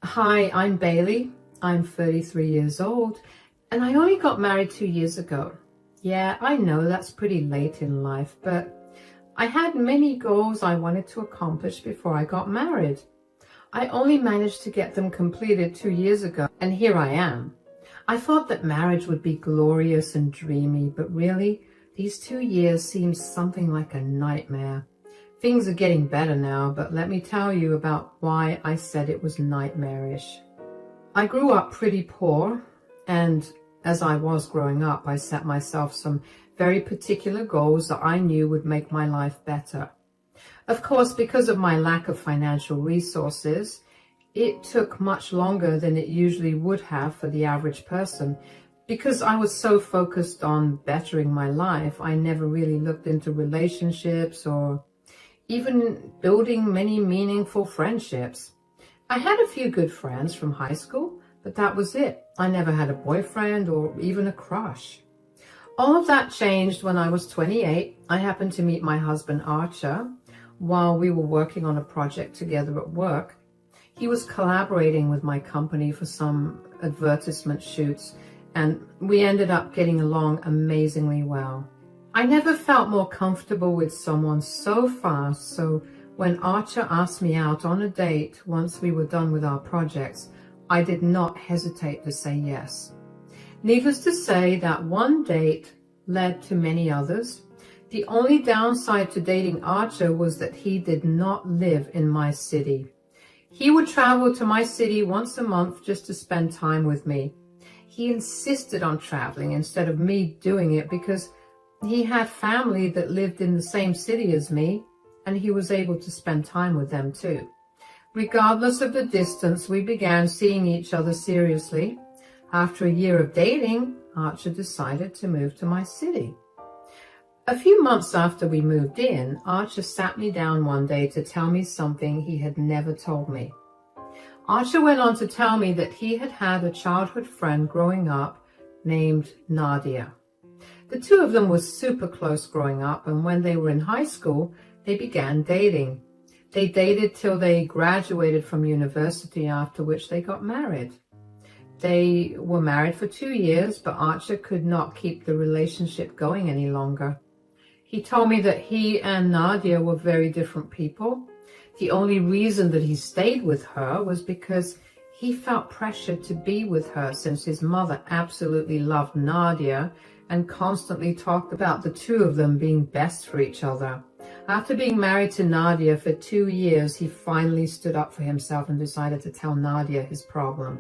Hi, I'm Bailey. I'm 33 years old and I only got married 2 years ago. Yeah, I know that's pretty late in life, but I had many goals I wanted to accomplish before I got married. I only managed to get them completed 2 years ago, and here I am. I thought that marriage would be glorious and dreamy, but really, these 2 years seem something like a nightmare. Things are getting better now, but let me tell you about why I said it was nightmarish. I grew up pretty poor, and as I was growing up, I set myself some very particular goals that I knew would make my life better. Of course, because of my lack of financial resources, it took much longer than it usually would have for the average person. Because I was so focused on bettering my life, I never really looked into relationships or even building many meaningful friendships. I had a few good friends from high school, but that was it. I never had a boyfriend or even a crush. All of that changed when I was 28. I happened to meet my husband Archer while we were working on a project together at work. He was collaborating with my company for some advertisement shoots, and we ended up getting along amazingly well. I never felt more comfortable with someone so fast, so when Archer asked me out on a date once we were done with our projects, I did not hesitate to say yes. Needless to say, that one date led to many others. The only downside to dating Archer was that he did not live in my city. He would travel to my city once a month just to spend time with me. He insisted on traveling instead of me doing it because he had family that lived in the same city as me, and he was able to spend time with them too. Regardless of the distance, we began seeing each other seriously. After a year of dating, Archer decided to move to my city. A few months after we moved in, Archer sat me down one day to tell me something he had never told me. Archer went on to tell me that he had had a childhood friend growing up named Nadia. The two of them were super close growing up, and when they were in high school, they began dating. They dated till they graduated from university, after which they got married. They were married for 2 years, but Archer could not keep the relationship going any longer. He told me that he and Nadia were very different people. The only reason that he stayed with her was because he felt pressured to be with her, since his mother absolutely loved Nadia and constantly talked about the two of them being best for each other. After being married to Nadia for 2 years, he finally stood up for himself and decided to tell Nadia his problem.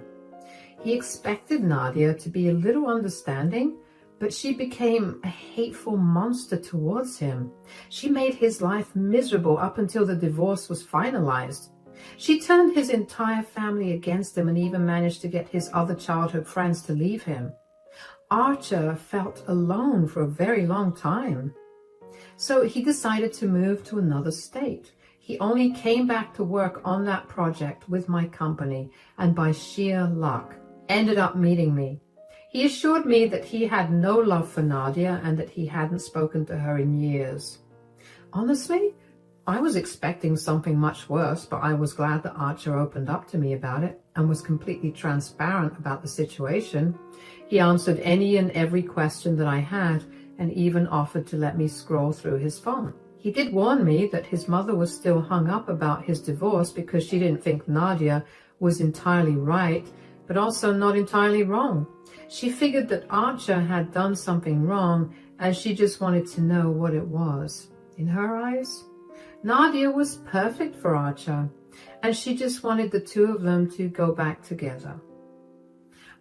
He expected Nadia to be a little understanding, but she became a hateful monster towards him. She made his life miserable up until the divorce was finalized. She turned his entire family against him and even managed to get his other childhood friends to leave him. Archer felt alone for a very long time. So he decided to move to another state. He only came back to work on that project with my company, and by sheer luck, ended up meeting me. He assured me that he had no love for Nadia and that he hadn't spoken to her in years. Honestly, I was expecting something much worse, but I was glad that Archer opened up to me about it and was completely transparent about the situation. He answered any and every question that I had and even offered to let me scroll through his phone. He did warn me that his mother was still hung up about his divorce because she didn't think Nadia was entirely right, but also not entirely wrong. She figured that Archer had done something wrong and she just wanted to know what it was. In her eyes, Nadia was perfect for Archer, and she just wanted the two of them to go back together.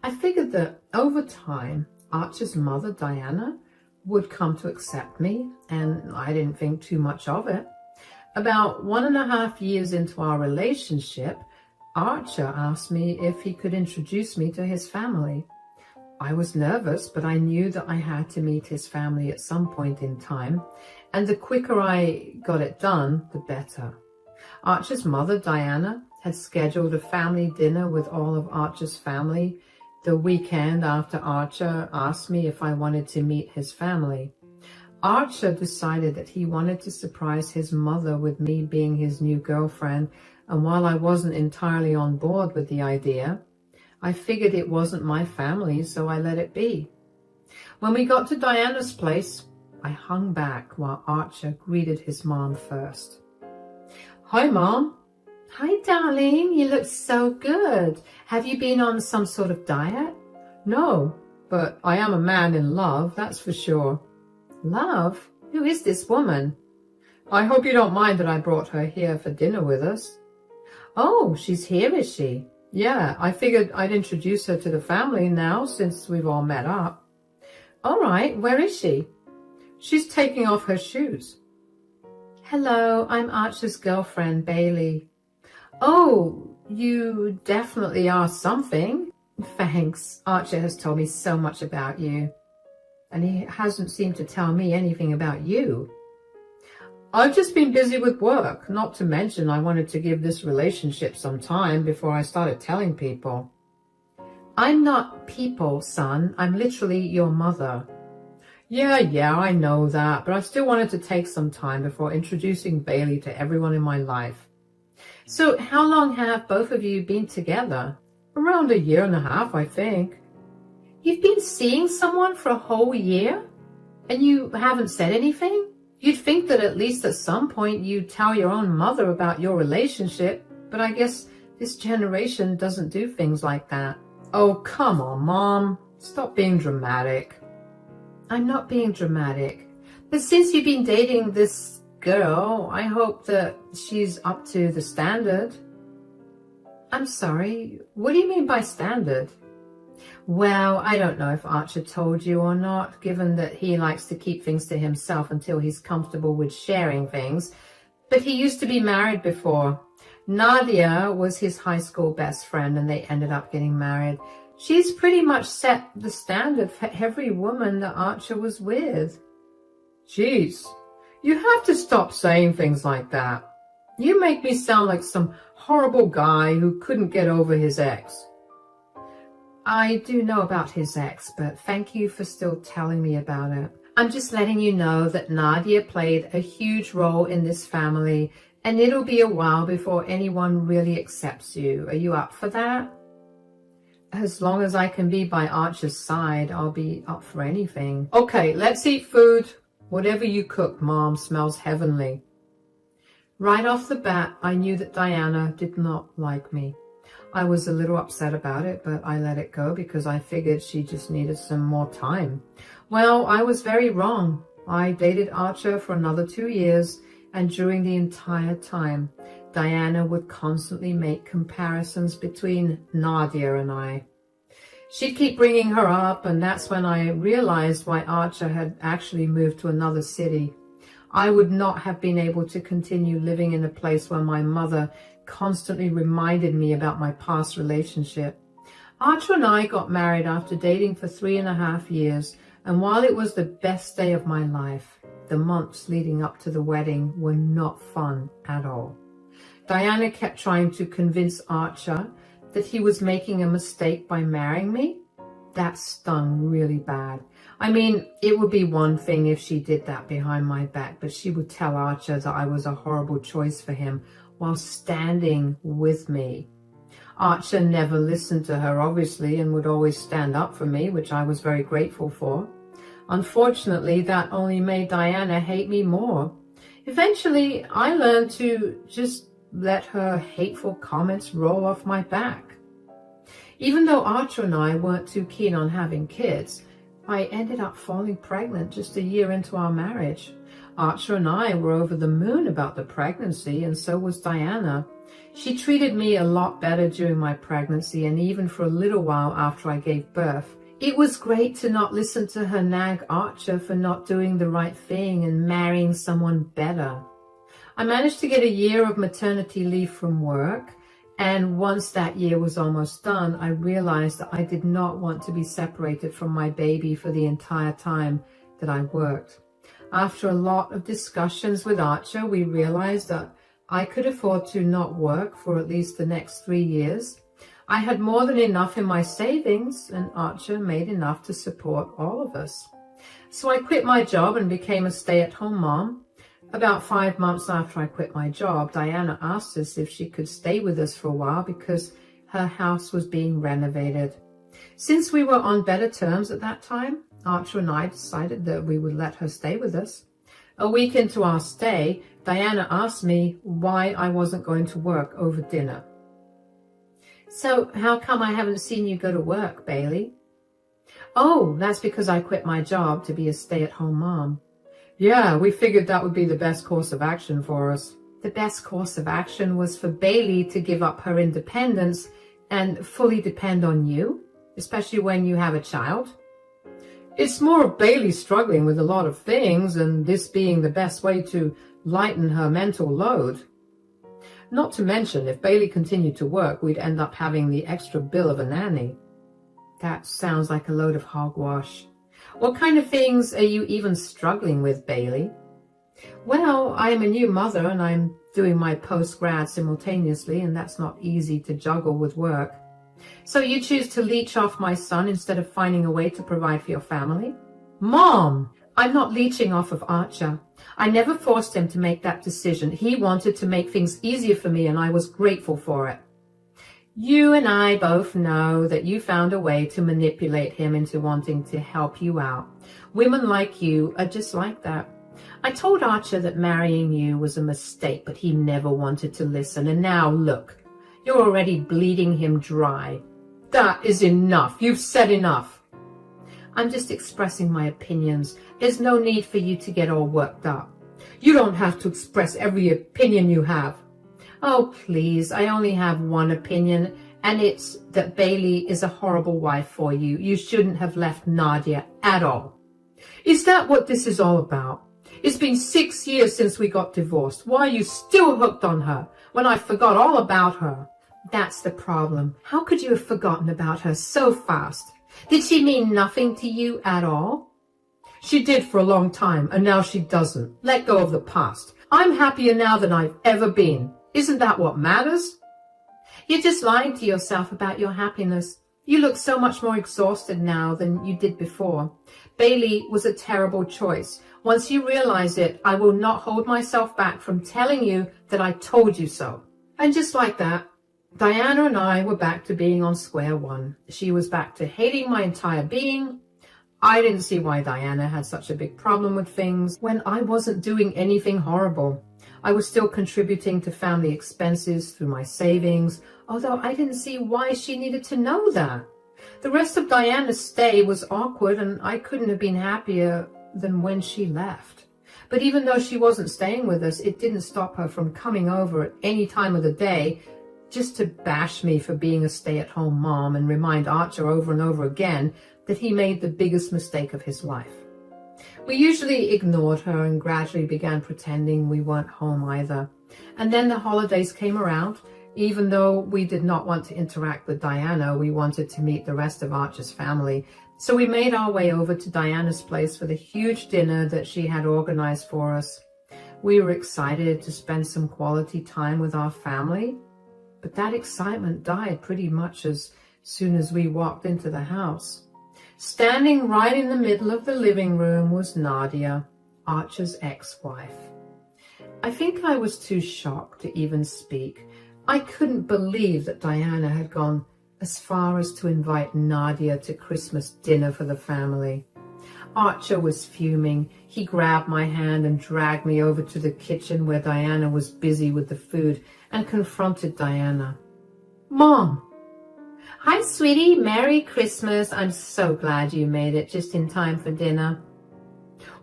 I figured that over time, Archer's mother, Diana, would come to accept me, and I didn't think too much of it. About 1.5 years into our relationship, Archer asked me if he could introduce me to his family. I was nervous, but I knew that I had to meet his family at some point in time, and the quicker I got it done, the better. Archer's mother, Diana, had scheduled a family dinner with all of Archer's family the weekend after Archer asked me if I wanted to meet his family. Archer decided that he wanted to surprise his mother with me being his new girlfriend, And while I wasn't entirely on board with the idea, I figured it wasn't my family, so I let it be. When we got to Diana's place, I hung back while Archer greeted his mom first. "Hi, Mom." "Hi, darling. You look so good. Have you been on some sort of diet?" "No, but I am a man in love, that's for sure." "Love? Who is this woman?" "I hope you don't mind that I brought her here for dinner with us." "Oh, she's here, is she?" "Yeah, I figured I'd introduce her to the family now since we've all met up." "All right, where is she?" "She's taking off her shoes." "Hello, I'm Archer's girlfriend, Bailey." "Oh, you definitely are something." "Thanks. Archer has told me so much about you, and he hasn't seemed to tell me anything about you." "I've just been busy with work, not to mention I wanted to give this relationship some time before I started telling people." "I'm not people, son. I'm literally your mother." Yeah, I know that, but I still wanted to take some time before introducing Bailey to everyone in my life." "So how long have both of you been together?" "Around 1.5 years, I think." "You've been seeing someone for a whole year? And you haven't said anything? You'd think that at least at some point you'd tell your own mother about your relationship, but I guess this generation doesn't do things like that." "Oh, come on, Mom. Stop being dramatic." "I'm not being dramatic. But since you've been dating this girl, I hope that she's up to the standard." "I'm sorry, what do you mean by standard?" "Well, I don't know if Archer told you or not, given that he likes to keep things to himself until he's comfortable with sharing things, but he used to be married before. Nadia was his high school best friend and they ended up getting married. She's pretty much set the standard for every woman that Archer was with." "Jeez, you have to stop saying things like that. You make me sound like some horrible guy who couldn't get over his ex." "I do know about his ex, but thank you for still telling me about it. I'm just letting you know that Nadia played a huge role in this family, and it'll be a while before anyone really accepts you. Are you up for that?" "As long as I can be by Archer's side, I'll be up for anything." "Okay, let's eat food. Whatever you cooked, Mom, smells heavenly." Right off the bat, I knew that Diana did not like me. I was a little upset about it, but I let it go because I figured she just needed some more time. Well, I was very wrong. I dated Archer for another 2 years, and during the entire time, Diana would constantly make comparisons between Nadia and I. She'd keep bringing her up, and that's when I realized why Archer had actually moved to another city. I would not have been able to continue living in a place where my mother constantly reminded me about my past relationship. Archer and I got married after dating for 3.5 years, and while it was the best day of my life, the months leading up to the wedding were not fun at all. Diana kept trying to convince Archer that he was making a mistake by marrying me. That stung really bad. I mean, it would be one thing if she did that behind my back, but she would tell Archer that I was a horrible choice for him while standing with me. Archer never listened to her, obviously, and would always stand up for me, which I was very grateful for. Unfortunately, that only made Diana hate me more. Eventually, I learned to just let her hateful comments roll off my back. Even though Archer and I weren't too keen on having kids, I ended up falling pregnant just a year into our marriage. Archer and I were over the moon about the pregnancy, and so was Diana. She treated me a lot better during my pregnancy and even for a little while after I gave birth. It was great to not listen to her nag Archer for not doing the right thing and marrying someone better. I managed to get a year of maternity leave from work, and once that year was almost done, I realized that I did not want to be separated from my baby for the entire time that I worked. After a lot of discussions with Archer, we realized that I could afford to not work for at least the next 3 years. I had more than enough in my savings, and Archer made enough to support all of us. So I quit my job and became a stay-at-home mom. About 5 months after I quit my job, Diana asked us if she could stay with us for a while because her house was being renovated. Since we were on better terms at that time, Archer and I decided that we would let her stay with us. A week into our stay, Diana asked me why I wasn't going to work over dinner. "So how come I haven't seen you go to work, Bailey?" "Oh, that's because I quit my job to be a stay-at-home mom." "Yeah, we figured that would be the best course of action for us." The best course of action was for Bailey to give up her independence and fully depend on you, especially when you have a child. "It's more of Bailey struggling with a lot of things and this being the best way to lighten her mental load. Not to mention, if Bailey continued to work, we'd end up having the extra bill of a nanny." That sounds like a load of hogwash. What kind of things are you even struggling with, Bailey? "Well, I am a new mother and I'm doing my post-grad simultaneously, and that's not easy to juggle with work." "So you choose to leech off my son instead of finding a way to provide for your family?" "Mom!" "I'm not leeching off of Archer. I never forced him to make that decision. He wanted to make things easier for me and I was grateful for it." "You and I both know that you found a way to manipulate him into wanting to help you out. Women like you are just like that. I told Archer that marrying you was a mistake, but he never wanted to listen. And now look, you're already bleeding him dry." "That is enough. You've said enough." "I'm just expressing my opinions. There's no need for you to get all worked up." "You don't have to express every opinion you have." "Oh, please, I only have one opinion, and it's that Bailey is a horrible wife for you. You shouldn't have left Nadia at all." "Is that what this is all about? It's been 6 years since we got divorced. Why are you still hooked on her when I forgot all about her?" That's the problem. How could you have forgotten about her so fast? Did she mean nothing to you at all? "She did for a long time, and now she doesn't. Let go of the past. I'm happier now than I've ever been. Isn't that what matters?" You're just lying to yourself about your happiness. You look so much more exhausted now than you did before. Bailey was a terrible choice. Once you realize it, I will not hold myself back from telling you that I told you so. And just like that, Diana and I were back to being on square one. She was back to hating my entire being. I didn't see why Diana had such a big problem with things when I wasn't doing anything horrible. I was still contributing to family expenses through my savings, although I didn't see why she needed to know that. The rest of Diana's stay was awkward, and I couldn't have been happier than when she left. But even though she wasn't staying with us, it didn't stop her from coming over at any time of the day just to bash me for being a stay-at-home mom and remind Archer over and over again that he made the biggest mistake of his life. We usually ignored her and gradually began pretending we weren't home either. And then the holidays came around. Even though we did not want to interact with Diana, we wanted to meet the rest of Archer's family. So we made our way over to Diana's place for the huge dinner that she had organized for us. We were excited to spend some quality time with our family, but that excitement died pretty much as soon as we walked into the house. Standing right in the middle of the living room was Nadia, Archer's ex-wife. I think I was too shocked to even speak. I couldn't believe that Diana had gone as far as to invite Nadia to Christmas dinner for the family. Archer was fuming. He grabbed my hand and dragged me over to the kitchen where Diana was busy with the food and confronted Diana. "Mom!" "Hi, sweetie. Merry Christmas. I'm so glad you made it just in time for dinner."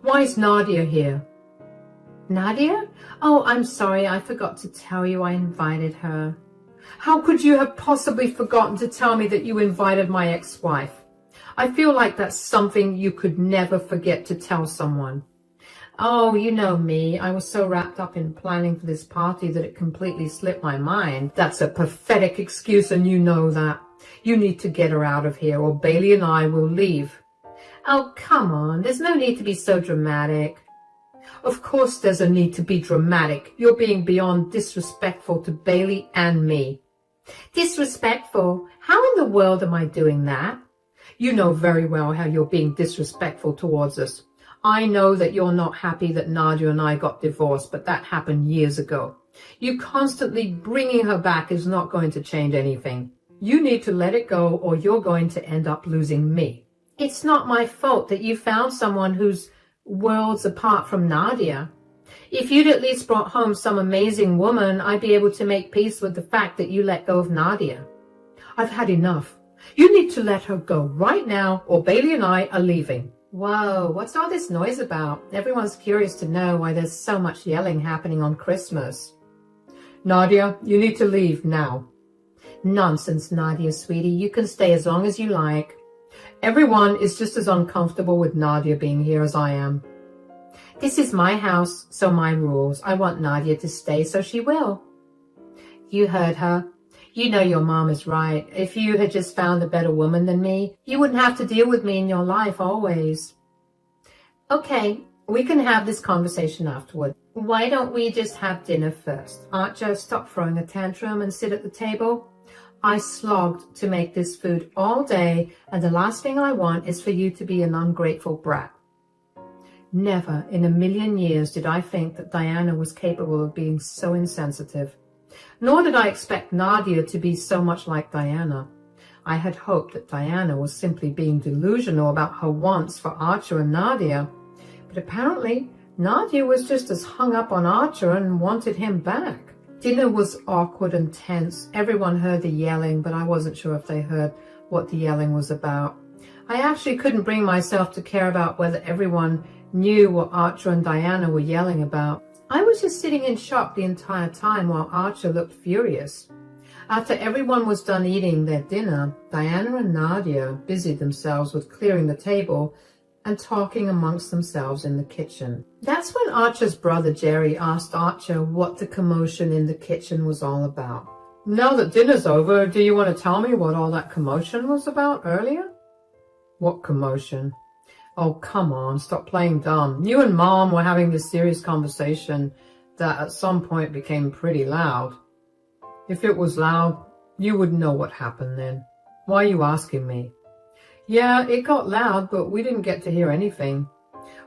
"Why is Nadia here?" "Nadia? Oh, I'm sorry. I forgot to tell you I invited her." "How could you have possibly forgotten to tell me that you invited my ex-wife? I feel like that's something you could never forget to tell someone." "Oh, you know me. I was so wrapped up in planning for this party that it completely slipped my mind." "That's a pathetic excuse, and you know that. You need to get her out of here, or Bailey and I will leave." "Oh, come on. There's no need to be so dramatic." "Of course there's a need to be dramatic. You're being beyond disrespectful to Bailey and me." "Disrespectful? How in the world am I doing that?" "You know very well how you're being disrespectful towards us. I know that you're not happy that Nadia and I got divorced, but that happened years ago. You constantly bringing her back is not going to change anything. You need to let it go or you're going to end up losing me. It's not my fault that you found someone who's worlds apart from Nadia. If you'd at least brought home some amazing woman, I'd be able to make peace with the fact that you let go of Nadia. I've had enough. You need to let her go right now or Bailey and I are leaving. Whoa, what's all this noise about? Everyone's curious to know why there's so much yelling happening on Christmas. Nadia, you need to leave now. Nonsense, Nadia, sweetie. You can stay as long as you like. Everyone is just as uncomfortable with Nadia being here as I am. This is my house, so my rules. I want Nadia to stay, so she will. You heard her. You know your mom is right. If you had just found a better woman than me, you wouldn't have to deal with me in your life always. Okay, we can have this conversation afterward. Why don't we just have dinner first? Archer, stop throwing a tantrum and sit at the table. I slogged to make this food all day, and the last thing I want is for you to be an ungrateful brat. Never in a million years did I think that Diana was capable of being so insensitive. Nor did I expect Nadia to be so much like Diana. I had hoped that Diana was simply being delusional about her wants for Archer and Nadia. But apparently, Nadia was just as hung up on Archer and wanted him back. Dinner was awkward and tense. Everyone heard the yelling, but I wasn't sure if they heard what the yelling was about. I actually couldn't bring myself to care about whether everyone knew what Archer and Diana were yelling about. I was just sitting in shock the entire time while Archer looked furious. After everyone was done eating their dinner, Diana and Nadia busied themselves with clearing the table and talking amongst themselves in the kitchen. That's when Archer's brother Jerry asked Archer what the commotion in the kitchen was all about. Now that dinner's over, do you want to tell me what all that commotion was about earlier? What commotion? Oh, come on, stop playing dumb. You and Mom were having this serious conversation that at some point became pretty loud. If it was loud, you would know what happened then. Why are you asking me? Yeah, it got loud, but we didn't get to hear anything.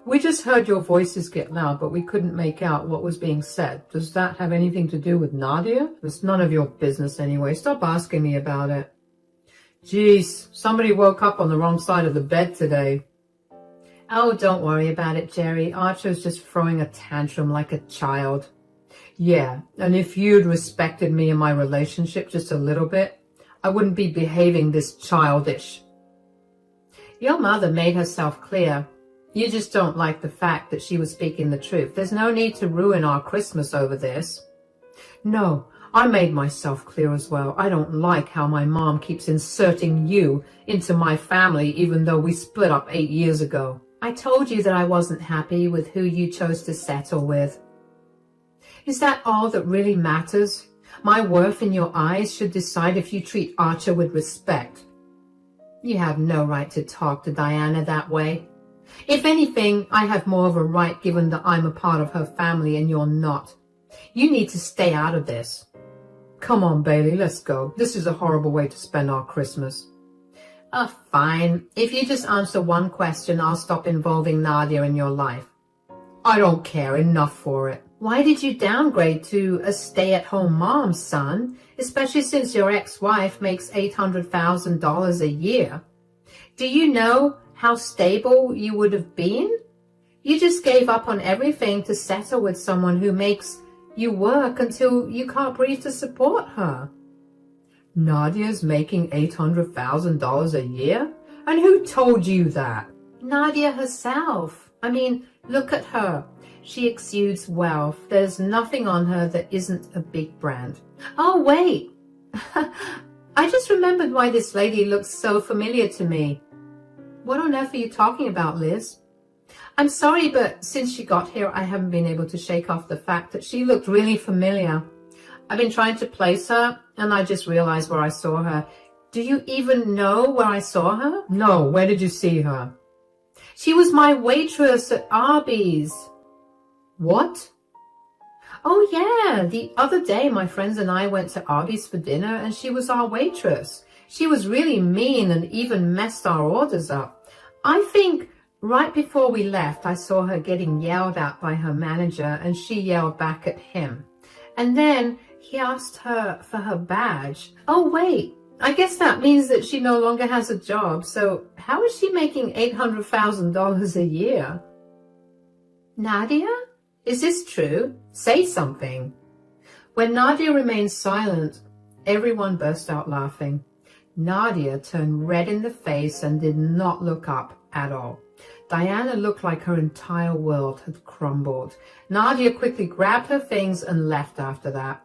We just heard your voices get loud, but we couldn't make out what was being said. Does that have anything to do with Nadia? It's none of your business anyway. Stop asking me about it. Geez, somebody woke up on the wrong side of the bed today. Oh, don't worry about it, Jerry. Archer's just throwing a tantrum like a child. Yeah, and if you'd respected me and my relationship just a little bit, I wouldn't be behaving this childish. Your mother made herself clear. You just don't like the fact that she was speaking the truth. There's no need to ruin our Christmas over this. No, I made myself clear as well. I don't like how my mom keeps inserting you into my family even though we split up 8 years ago. I told you that I wasn't happy with who you chose to settle with. Is that all that really matters? My worth in your eyes should decide if you treat Archer with respect. You have no right to talk to Diana that way. If anything, I have more of a right given that I'm a part of her family and you're not. You need to stay out of this. Come on, Bailey, let's go. This is a horrible way to spend our Christmas. Oh, fine. If you just answer one question, I'll stop involving Nadia in your life. I don't care. Enough for it. Why did you downgrade to a stay-at-home mom, son? Especially since your ex-wife makes $800,000 a year. Do you know how stable you would have been? You just gave up on everything to settle with someone who makes you work until you can't breathe to support her. Nadia's making $800,000 a year? And who told you that? Nadia herself. I mean, look at her. She exudes wealth. There's nothing on her that isn't a big brand. Oh, wait. I just remembered why this lady looks so familiar to me. What on earth are you talking about, Liz? I'm sorry, but since she got here, I haven't been able to shake off the fact that she looked really familiar. I've been trying to place her, and I just realized where I saw her. Do you even know where I saw her? No, where did you see her? She was my waitress at Arby's. What? Oh, yeah. The other day, my friends and I went to Arby's for dinner, and she was our waitress. She was really mean and even messed our orders up. I think Right before we left, I saw her getting yelled at by her manager, and she yelled back at him. And then he asked her for her badge. Oh, wait, I guess that means that she no longer has a job. So how is she making $800,000 a year? Nadia, is this true? Say something. When Nadia remained silent, everyone burst out laughing. Nadia turned red in the face and did not look up at all. Diana looked like her entire world had crumbled. Nadia quickly grabbed her things and left after that.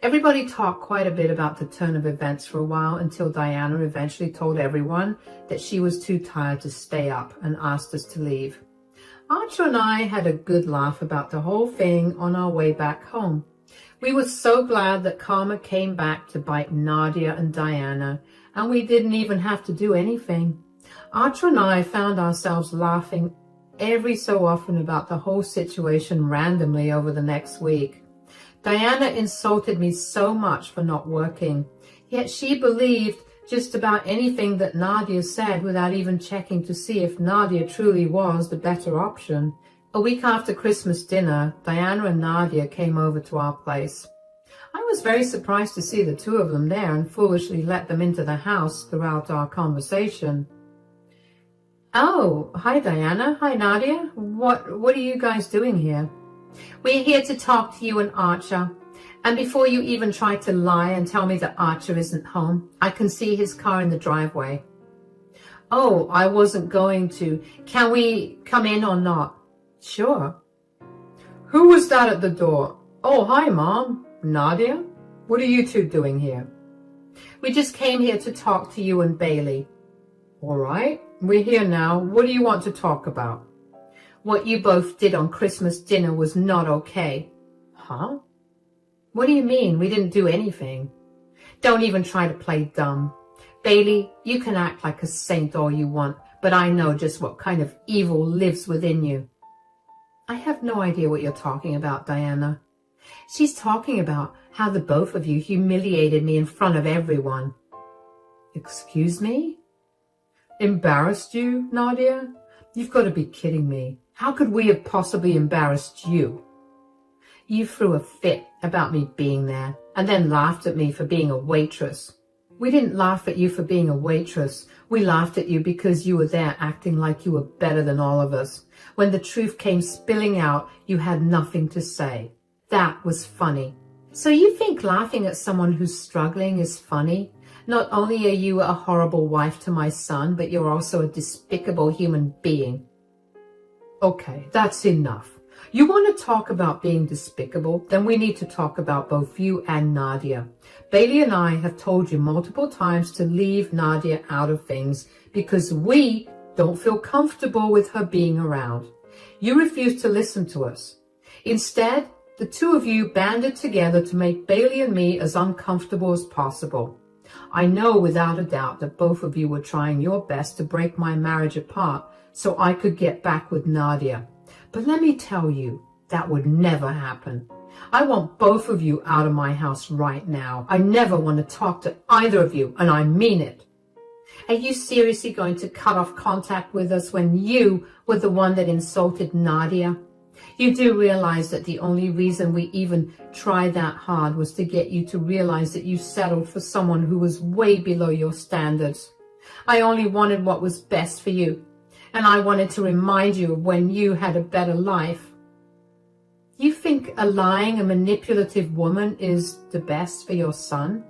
Everybody talked quite a bit about the turn of events for a while until Diana eventually told everyone that she was too tired to stay up and asked us to leave. Archer and I had a good laugh about the whole thing on our way back home. We were so glad that karma came back to bite Nadia and Diana, and we didn't even have to do anything. Archer and I found ourselves laughing every so often about the whole situation randomly over the next week. Diana insulted me so much for not working, yet she believed just about anything that Nadia said without even checking to see if Nadia truly was the better option. A week after Christmas dinner, Diana and Nadia came over to our place. I was very surprised to see the two of them there and foolishly let them into the house throughout our conversation. Oh, hi Diana, hi Nadia. What are you guys doing here? We're here to talk to you and Archer. And before you even try to lie and tell me that Archer isn't home, I can see his car in the driveway. Oh, I wasn't going to. Can we come in or not? Sure. Who was that at the door? Oh, hi, Mom. Nadia? What are you two doing here? We just came here to talk to you and Bailey. All right, we're here now. What do you want to talk about? What you both did on Christmas dinner was not okay. Huh? What do you mean? We didn't do anything. Don't even try to play dumb. Bailey, you can act like a saint all you want, but I know just what kind of evil lives within you. I have no idea what you're talking about, Diana. She's talking about how the both of you humiliated me in front of everyone. Excuse me? Embarrassed you, Nadia? You've got to be kidding me. How could we have possibly embarrassed you? You threw a fit about me being there and then laughed at me for being a waitress. We didn't laugh at you for being a waitress. We laughed at you because you were there acting like you were better than all of us. When the truth came spilling out, you had nothing to say. That was funny. So you think laughing at someone who's struggling is funny? Not only are you a horrible wife to my son, but you're also a despicable human being. Okay, that's enough. You want to talk about being despicable? Then we need to talk about both you and Nadia. Bailey and I have told you multiple times to leave Nadia out of things because we don't feel comfortable with her being around. You refuse to listen to us. Instead, the two of you banded together to make Bailey and me as uncomfortable as possible. I know without a doubt that both of you were trying your best to break my marriage apart so I could get back with Nadia. But let me tell you, that would never happen. I want both of you out of my house right now. I never want to talk to either of you, and I mean it. Are you seriously going to cut off contact with us when you were the one that insulted Nadia? You do realize that the only reason we even tried that hard was to get you to realize that you settled for someone who was way below your standards. I only wanted what was best for you, and I wanted to remind you of when you had a better life. You think a lying and manipulative woman is the best for your son?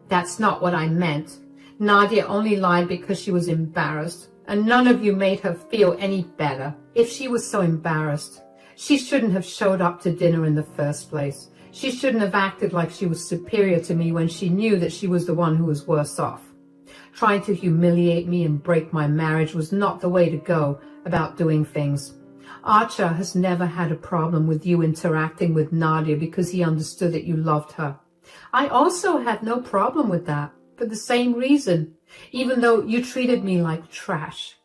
That's not what I meant. Nadia only lied because she was embarrassed, and none of you made her feel any better. If she was so embarrassed, she shouldn't have showed up to dinner in the first place. She shouldn't have acted like she was superior to me when she knew that she was the one who was worse off. Trying to humiliate me and break my marriage was not the way to go about doing things. Archer has never had a problem with you interacting with Nadia because he understood that you loved her. I also had no problem with that for the same reason, even though you treated me like trash.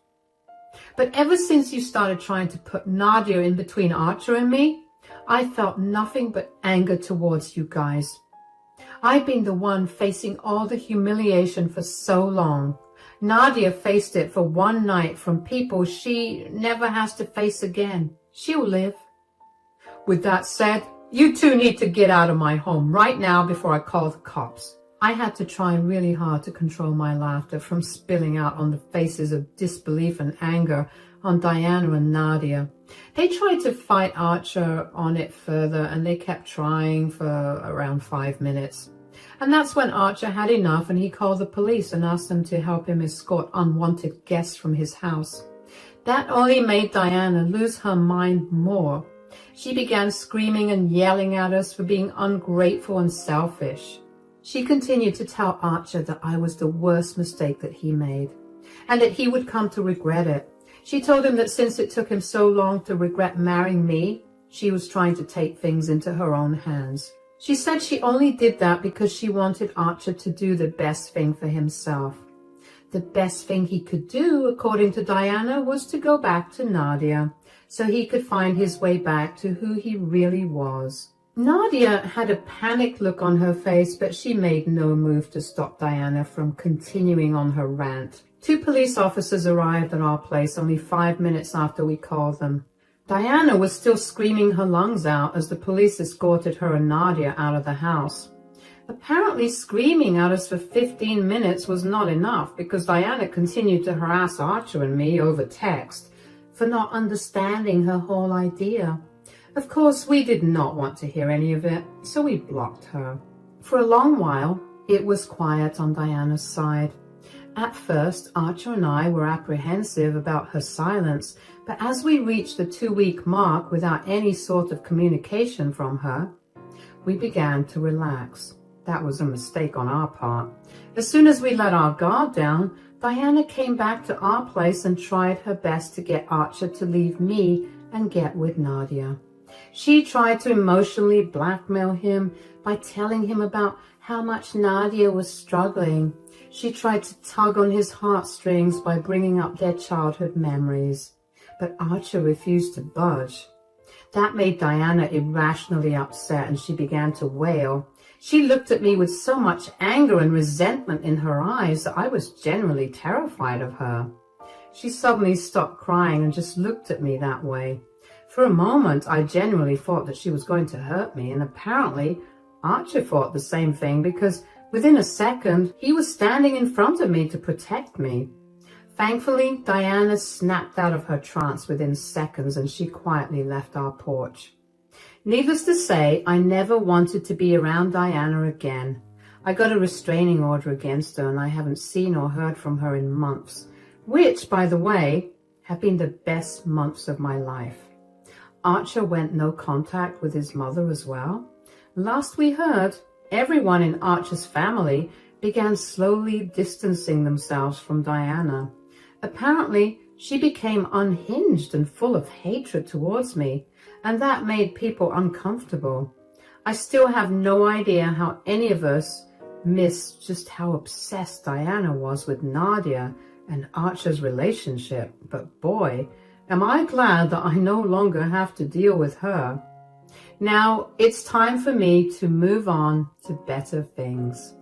But ever since you started trying to put Nadia in between Archer and me, I felt nothing but anger towards you guys. I've been the one facing all the humiliation for so long. Nadia faced it for one night from people she never has to face again. She'll live. With that said, you two need to get out of my home right now before I call the cops. I had to try really hard to control my laughter from spilling out on the faces of disbelief and anger on Diana and Nadia. They tried to fight Archer on it further, and they kept trying for around 5 minutes. And that's when Archer had enough, and he called the police and asked them to help him escort unwanted guests from his house. That only made Diana lose her mind more. She began screaming and yelling at us for being ungrateful and selfish. She continued to tell Archer that I was the worst mistake that he made, and that he would come to regret it. She told him that since it took him so long to regret marrying me, she was trying to take things into her own hands. She said she only did that because she wanted Archer to do the best thing for himself. The best thing he could do, according to Diana, was to go back to Nadia, so he could find his way back to who he really was. Nadia had a panicked look on her face, but she made no move to stop Diana from continuing on her rant. 2 police officers arrived at our place only 5 minutes after we called them. Diana was still screaming her lungs out as the police escorted her and Nadia out of the house. Apparently screaming at us for 15 minutes was not enough, because Diana continued to harass Archer and me over text for not understanding her whole idea. Of course, we did not want to hear any of it, so we blocked her. For a long while, it was quiet on Diana's side. At first, Archer and I were apprehensive about her silence, but as we reached the 2-week mark without any sort of communication from her, we began to relax. That was a mistake on our part. As soon as we let our guard down, Diana came back to our place and tried her best to get Archer to leave me and get with Nadia. She tried to emotionally blackmail him by telling him about how much Nadia was struggling. She tried to tug on his heartstrings by bringing up their childhood memories. But Archer refused to budge. That made Diana irrationally upset, and she began to wail. She looked at me with so much anger and resentment in her eyes that I was genuinely terrified of her. She suddenly stopped crying and just looked at me that way. For a moment, I genuinely thought that she was going to hurt me, and apparently Archer thought the same thing, because within a second, he was standing in front of me to protect me. Thankfully, Diana snapped out of her trance within seconds, and she quietly left our porch. Needless to say, I never wanted to be around Diana again. I got a restraining order against her, and I haven't seen or heard from her in months, which, by the way, have been the best months of my life. Archer went no contact with his mother as well. Last we heard, everyone in Archer's family began slowly distancing themselves from Diana. Apparently, she became unhinged and full of hatred towards me, and that made people uncomfortable. I still have no idea how any of us missed just how obsessed Diana was with Nadia and Archer's relationship, but boy, am I glad that I no longer have to deal with her. Now, it's time for me to move on to better things.